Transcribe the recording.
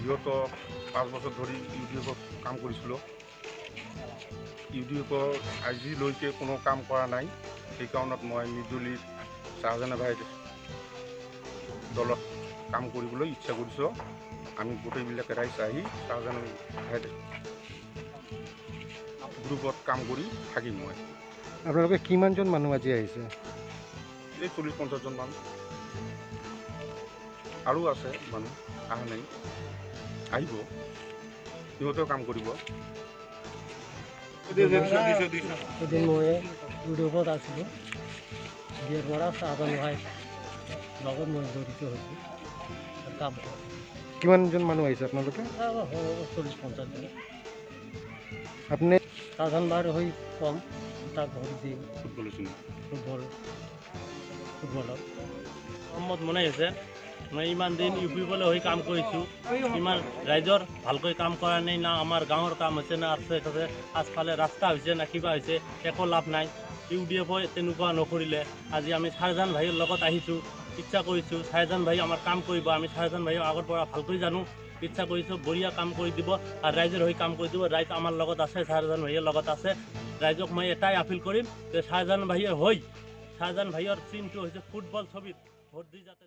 বিগত 5 বছৰ ধৰি ইউডিএফত কাম কৰিছিলোঁ। ইউডিএফৰ আজিলৈকে কোনো কাম কৰা নাই। সেইকাৰণত মই নিৰ্দলীয় শাহজাহান ভাইৰ দলত কাম কৰিবলৈ ইচ্ছা কৰিছোঁ। আমি গোটেইবিলাকে ৰাইজ আহি শাহজাহান ভাইৰ গ্ৰুপত কাম কৰি থাকিম। মই আপোনালোকে কিমানজন মানুহ আজি আহিছে? এই 40-50 জন মানুহ আৰু আছে, মানুহ অহা নাই, আহিব, সিহঁতেও কাম কৰিব। এদিন মই ইউটিউবত আছিলোঁ, দিয়াৰ পৰা শাহজাহান ভাইৰ লগত মই জড়িত হৈছোঁ কাম কৰোঁ। কিমানজন মানুহ আহিছে আপোনালোকে? 40-50 জন। আপুনি শাহজাহান ভাইৰ হৈ কম, তাক ভোট দিম ফুটবলত। মহম্মদ মনাই আছে। মই ইমান দিন ইউপিবলৈ হৈ কাম কৰিছোঁ, ইমান ৰাইজৰ ভালকৈ কাম কৰা নাই, না আমাৰ গাঁৱৰ কাম হৈছে, না আছে আজফালে ৰাস্তা হৈছে, না কিবা হৈছে, একো লাভ নাই। ইউডিএফে তেনেকুৱা নকৰিলে। আজি আমি শাহজাহান ভাইৰ লগত আহিছোঁ, ইচ্ছা কৰিছোঁ শাহজাহান ভাই আমাৰ কাম কৰিব। আমি শাহজাহান ভাইক আগৰ পৰা ভালকৈ জানো, ইচ্ছা কৰিছোঁ বঢ়িয়া কাম কৰি দিব আৰু ৰাইজৰ হৈ কাম কৰি দিব। ৰাইজ আমাৰ লগত আছে, শাহজাহান ভাইৰ লগত আছে। ৰাইজক মই এটাই আপিল কৰিম যে শাহজাহান ভাইৰ হৈ, শাহজাহান ভাইৰ চিনটো হৈছে ফুটবল ছবিত ভোট দি যাতে